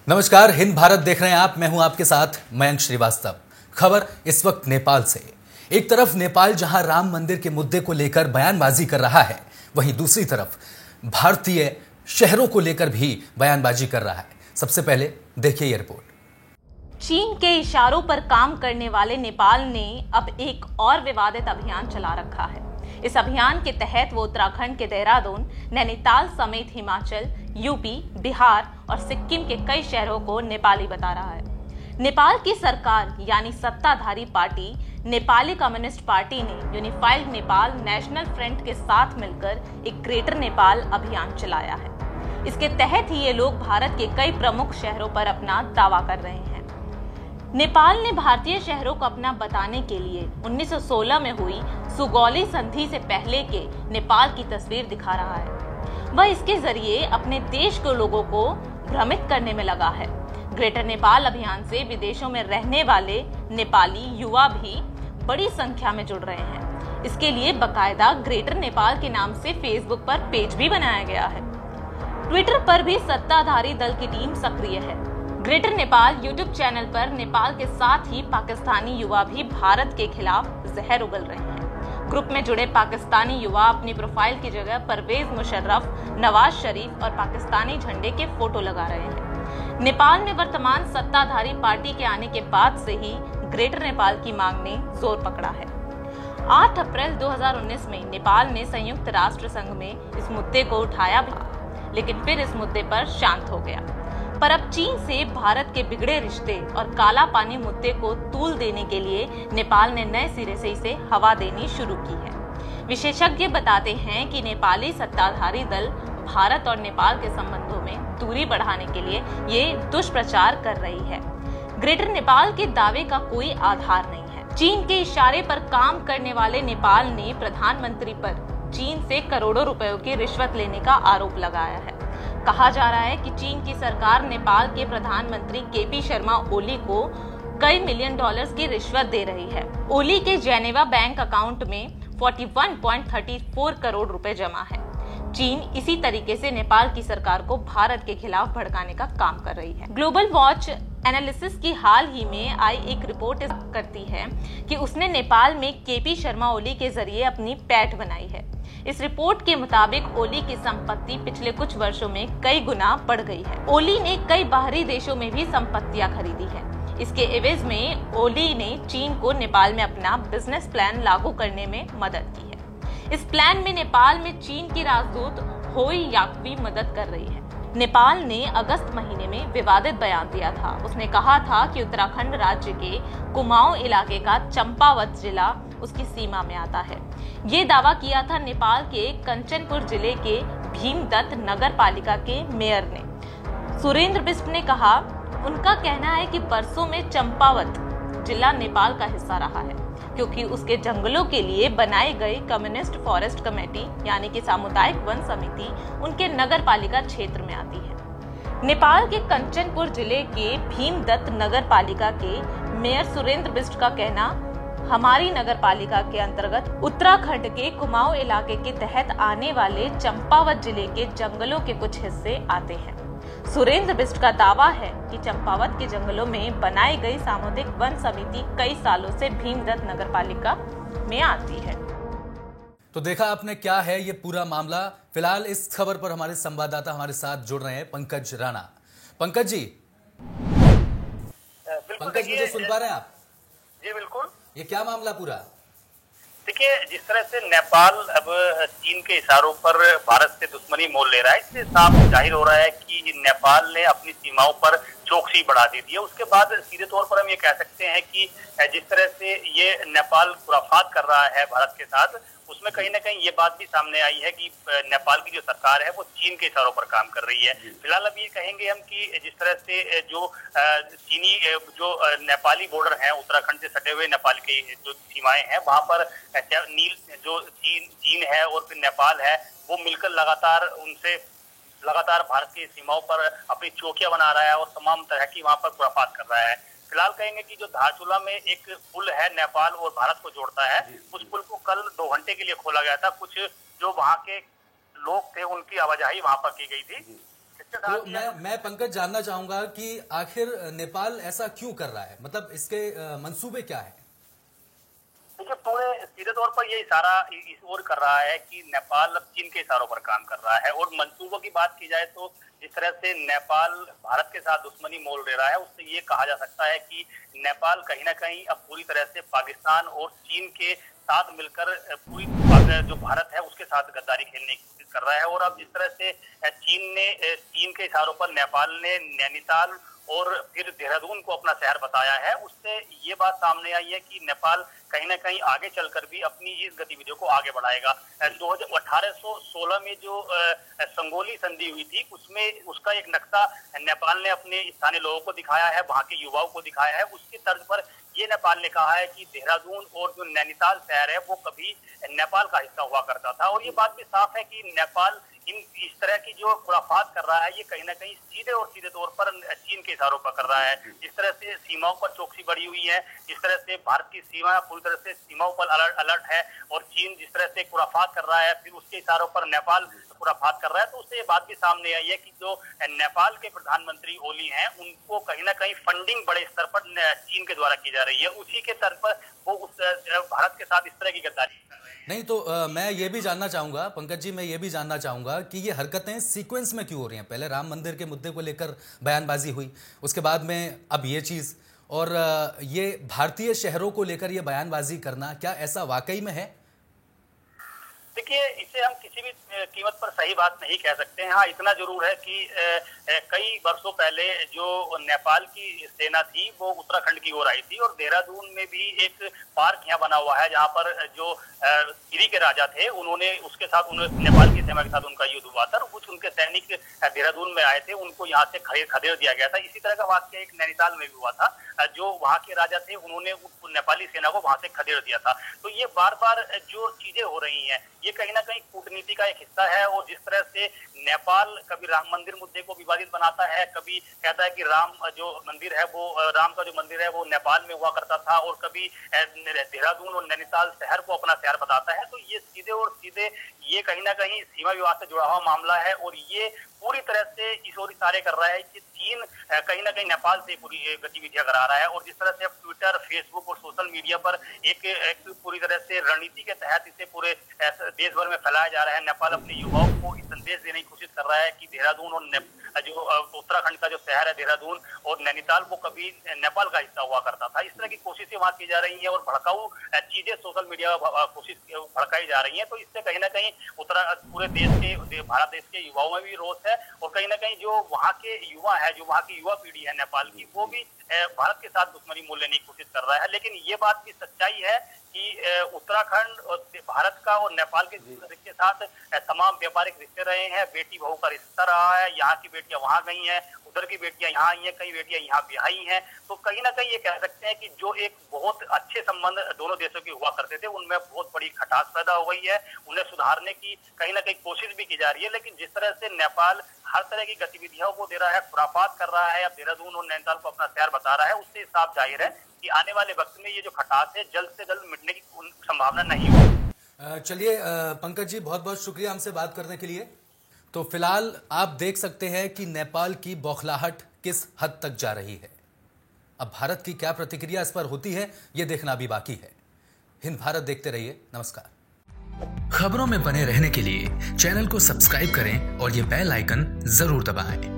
नमस्कार, हिंद भारत देख रहे हैं आप। मैं हूं आपके साथ मयंक श्रीवास्तव। खबर इस वक्त नेपाल से। एक तरफ नेपाल जहां राम मंदिर के मुद्दे को लेकर बयानबाजी कर रहा है, वहीं दूसरी तरफ भारतीय शहरों को लेकर भी बयानबाजी कर रहा है। सबसे पहले देखिए ये रिपोर्ट। चीन के इशारों पर काम करने वाले नेपाल ने अब एक और विवादित अभियान चला रखा है। इस अभियान के तहत वो उत्तराखंड के देहरादून, नैनीताल समेत हिमाचल, यूपी, बिहार और सिक्किम के कई शहरों को नेपाली बता रहा है। नेपाल की सरकार यानी सत्ताधारी पार्टी नेपाली कम्युनिस्ट पार्टी ने यूनिफाइड नेपाल नेशनल फ्रंट के साथ मिलकर एक ग्रेटर नेपाल अभियान चलाया है। इसके तहत ही ये लोग भारत के कई प्रमुख शहरों पर अपना दावा कर रहे हैं। नेपाल ने भारतीय शहरों को अपना बताने के लिए 1916 में हुई सुगौली संधि से पहले के नेपाल की तस्वीर दिखा रहा है। वह इसके जरिए अपने देश के लोगों को भ्रमित करने में लगा है। ग्रेटर नेपाल अभियान से विदेशों में रहने वाले नेपाली युवा भी बड़ी संख्या में जुड़ रहे हैं। इसके लिए बकायदा ग्रेटर नेपाल के नाम से फेसबुक पर पेज भी बनाया गया है। ट्विटर पर भी सत्ताधारी दल की टीम सक्रिय है। ग्रेटर नेपाल यूट्यूब चैनल पर नेपाल के साथ ही पाकिस्तानी युवा भी भारत के खिलाफ जहर उगल रहे हैं। ग्रुप में जुड़े पाकिस्तानी युवा अपनी प्रोफाइल की जगह परवेज मुशर्रफ, नवाज शरीफ और पाकिस्तानी झंडे के फोटो लगा रहे हैं। नेपाल में वर्तमान सत्ताधारी पार्टी के आने के बाद से ही ग्रेटर नेपाल की मांग ने जोर पकड़ा है। 8 अप्रैल 2019 में नेपाल ने संयुक्त राष्ट्र संघ में इस मुद्दे को उठाया भी, लेकिन फिर इस मुद्दे पर शांत हो गया। पर अब चीन से भारत के बिगड़े रिश्ते और काला पानी मुद्दे को तूल देने के लिए नेपाल ने नए सिरे से इसे हवा देनी शुरू की है। विशेषज्ञ बताते हैं कि नेपाली सत्ताधारी दल भारत और नेपाल के संबंधों में दूरी बढ़ाने के लिए ये दुष्प्रचार कर रही है। ग्रेटर नेपाल के दावे का कोई आधार नहीं है। चीन के इशारे पर काम करने वाले नेपाल ने प्रधानमंत्री पर चीन से करोड़ों रुपयों की रिश्वत लेने का आरोप लगाया है। कहा जा रहा है कि चीन की सरकार नेपाल के प्रधानमंत्री केपी शर्मा ओली को कई मिलियन डॉलर्स की रिश्वत दे रही है। ओली के जेनेवा बैंक अकाउंट में 41.34 करोड़ रुपए जमा है। चीन इसी तरीके से नेपाल की सरकार को भारत के खिलाफ भड़काने का काम कर रही है। ग्लोबल वॉच एनालिसिस की हाल ही में आई एक रिपोर्ट करती है कि उसने नेपाल में केपी शर्मा ओली के जरिए अपनी पैठ बनाई है। इस रिपोर्ट के मुताबिक ओली की संपत्ति पिछले कुछ वर्षों में कई गुना बढ़ गई है। ओली ने कई बाहरी देशों में भी संपत्तियां खरीदी है। इसके एवज में ओली ने चीन को नेपाल में अपना बिजनेस प्लान लागू करने में मदद की है। इस प्लान में नेपाल में चीन की राजदूत होई याकवी मदद कर रही है। नेपाल ने अगस्त महीने में विवादित बयान दिया था। उसने कहा था कि उत्तराखंड राज्य के कुमाऊं इलाके का चंपावत जिला उसकी सीमा में आता है। ये दावा किया था नेपाल के कंचनपुर जिले के भीमदत्त नगर पालिका के मेयर ने। सुरेंद्र बिष्ट ने कहा, उनका कहना है कि बरसों में चंपावत जिला नेपाल का हिस्सा रहा है, क्योंकि उसके जंगलों के लिए बनाई गई कम्युनिस्ट फॉरेस्ट कमेटी यानी कि सामुदायिक वन समिति उनके नगर पालिका क्षेत्र में आती है। नेपाल के कंचनपुर जिले के भीमदत्त नगर पालिका के मेयर सुरेंद्र बिष्ट का कहना, हमारी नगर पालिका के अंतर्गत उत्तराखंड के कुमाऊं इलाके के तहत आने वाले चंपावत जिले के जंगलों के कुछ हिस्से आते हैं। सुरेंद्र बिष्ट का दावा है कि चंपावत के जंगलों में बनाई गई सामुदायिक वन समिति कई सालों से भीमदत्त नगर पालिका में आती है। तो देखा आपने क्या है ये पूरा मामला। फिलहाल इस खबर पर हमारे संवाददाता हमारे साथ जुड़ रहे हैं पंकज राणा। पंकज जी, पंकज मुझे सुन पा रहे हैं आप? जी बिल्कुल। ये क्या मामला पूरा? देखिए, जिस तरह से नेपाल अब चीन के इशारों पर भारत से दुश्मनी मोल ले रहा है, इससे साफ जाहिर हो रहा है कि नेपाल ने अपनी सीमाओं पर चौकसी बढ़ा दी है। उसके बाद सीधे तौर पर हम ये कह सकते हैं कि जिस तरह से ये नेपाल खुराफात कर रहा है भारत के साथ, उसमें कहीं ना कहीं ये बात भी सामने आई है कि नेपाल की जो सरकार है वो चीन के इशारों पर काम कर रही है। फिलहाल अब ये कहेंगे हम कि जिस तरह से जो चीनी जो नेपाली बॉर्डर है, उत्तराखंड से सटे हुए नेपाल के जो सीमाएं हैं, वहां पर नील जो चीन है और फिर नेपाल है, वो मिलकर लगातार भारत की सीमाओं पर अपनी चौकियां बना रहा है और तमाम तरह की वहां पर खुराफात कर रहा है। फिलहाल कहेंगे कि जो धारचूला में एक पुल है नेपाल और भारत को जोड़ता है, उस पुल को कल 2 घंटे के लिए खोला गया था। कुछ जो वहां के लोग थे उनकी आवाजाही वहां पर की गई थी। इसके साथ तो मैं पंकज जानना चाहूंगा कि आखिर नेपाल ऐसा क्यों कर रहा है, मतलब इसके मंसूबे क्या है? देखिए, पूरे सीधे तौर पर ये इशारा इस ओर कर रहा है कि नेपाल अब चीन के इशारों पर काम कर रहा है। और मंसूबों की बात की जाए तो जिस तरह से नेपाल भारत के साथ दुश्मनी मोल ले रहा है, उससे ये कहा जा सकता है कि नेपाल कहीं ना कहीं अब पूरी तरह से पाकिस्तान और चीन के साथ मिलकर पूरी जो भारत है उसके साथ गद्दारी खेलने की कोशिश कर रहा है। और अब जिस तरह से चीन के इशारों पर नेपाल ने नैनीताल और फिर देहरादून को अपना शहर बताया है, उससे ये बात सामने आई है कि नेपाल कहीं ना कहीं आगे चलकर भी अपनी इस गतिविधियों को आगे बढ़ाएगा। 1816 में जो संगोली संधि हुई थी, उसमें उसका एक नक्शा नेपाल ने अपने स्थानीय लोगों को दिखाया है, वहां के युवाओं को दिखाया है। उसकी तर्ज पर ये नेपाल ने कहा है कि देहरादून और जो नैनीताल शहर है वो कभी नेपाल का हिस्सा हुआ करता था। और ये बात भी साफ है कि नेपाल इस तरह की जो खुराफात कर रहा है, ये कहीं ना कहीं सीधे तौर पर चीन के इशारों पर कर रहा है। जिस तरह से सीमाओं पर चौकसी बढ़ी हुई है, जिस तरह से भारत की सीमा पूरी तरह से सीमाओं पर अलर्ट है, और चीन जिस तरह से खुराफात कर रहा है, फिर उसके इशारों पर नेपाल खुराफात कर रहा है, तो उससे ये बात भी सामने आई है कि जो नेपाल के प्रधानमंत्री ओली हैं, उनको कहीं ना कहीं फंडिंग बड़े स्तर पर चीन के द्वारा की जा रही है। उसी के तर्ज पर वो भारत के साथ इस तरह की गद्दारी नहीं तो मैं ये भी जानना चाहूंगा पंकज जी, मैं ये भी जानना चाहूंगा कि ये हरकतें सीक्वेंस में क्यों हो रही हैं? पहले राम मंदिर के मुद्दे को लेकर बयानबाजी हुई, उसके बाद में अब ये चीज, और ये भारतीय शहरों को लेकर ये बयानबाजी करना, क्या ऐसा वाकई में है? देखिए, इसे हम किसी भी कीमत पर सही बात नहीं कह सकते हैं। हाँ, इतना जरूर है कि कई वर्षों पहले जो नेपाल की सेना थी वो उत्तराखंड की ओर आई थी, और देहरादून में भी एक पार्क यहाँ बना हुआ है जहाँ पर जो गिरी के राजा थे, उन्होंने उसके साथ नेपाल की सेना के साथ उनका युद्ध हुआ था। कुछ उनके सैनिक देहरादून में आए थे, उनको यहाँ से खदेड़ दिया गया था। इसी तरह का वाकया एक नैनीताल में भी हुआ था, जो वहाँ के राजा थे उन्होंने नेपाली सेना को वहां से खदेड़ दिया था। तो ये बार बार जो चीजें हो रही हैं, ये कहीं ना कहीं कूटनीति का एक हिस्सा है। और जिस तरह से नेपाल कभी राम मंदिर मुद्दे को विवादित बनाता है, कभी कहता है कि राम का जो मंदिर है वो नेपाल में हुआ करता था, और कभी देहरादून और नैनीताल शहर को अपना शहर बताता है, तो ये सीधे ये कहीं ना कहीं सीमा विवाद से जुड़ा हुआ मामला है। और ये पूरी तरह से इस ओर इशारे कर रहा है कि चीन कहीं ना कहीं नेपाल से पूरी गतिविधियां करा रहा है। और जिस तरह से अब ट्विटर, फेसबुक और सोशल मीडिया पर एक पूरी तरह से रणनीति के तहत इसे पूरे देश भर में फैलाया जा रहा है। नेपाल अपने युवाओं को इस संदेश देने की कोशिश कर रहा है कि देहरादून और जो उत्तराखंड का जो शहर है देहरादून और नैनीताल, वो कभी नेपाल का हिस्सा हुआ करता था। इस तरह की कोशिशें वहां की जा रही हैं, और भड़काऊ चीजें सोशल मीडिया कोशिश भड़काई जा रही हैं। तो इससे कहीं ना कहीं पूरे भारत देश के युवाओं में भी रोष है, और कहीं ना कहीं जो वहाँ के युवा है, जो वहाँ की युवा पीढ़ी है नेपाल की, वो भी भारत के साथ दुश्मनी मोल लेने की कोशिश कर रहा है। लेकिन ये बात भी सच्चाई है कि उत्तराखंड और भारत का और नेपाल के साथ तमाम व्यापारिक रिश्ते रहे हैं, बेटी बहू का रिश्ता रहा है। यहाँ की बेटियां वहां गई हैं, उधर की बेटियां यहाँ आई हैं, कई बेटियां यहाँ ब्याही हैं। तो कहीं ना कहीं ये कह सकते हैं कि जो एक बहुत अच्छे संबंध दोनों देशों के हुआ करते थे, उनमें बहुत बड़ी खटास पैदा हो गई है। उन्हें सुधारने की कहीं ना कहीं कोशिश भी की जा रही है। लेकिन जिस तरह से नेपाल हर तरह की गतिविधियों को दे रहा है, खुराफात कर रहा है, या देहरादून और नैनीताल को अपना शहर बता रहा है, उससे साफ जाहिर है कि आने वाले वक्त में ये जो खटास है जल्द से जल्द मिटने की संभावना नहीं होगी। चलिए पंकज जी, बहुत बहुत शुक्रिया हमसे बात करने के लिए। तो फिलहाल आप देख सकते हैं कि नेपाल की बौखलाहट किस हद तक जा रही है। अब भारत की क्या प्रतिक्रिया इस पर होती है, यह देखना अभी बाकी है। हिंद भारत देखते रहिए। नमस्कार। खबरों में बने रहने के लिए चैनल को सब्सक्राइब करें और ये बेल आइकन जरूर दबाएं।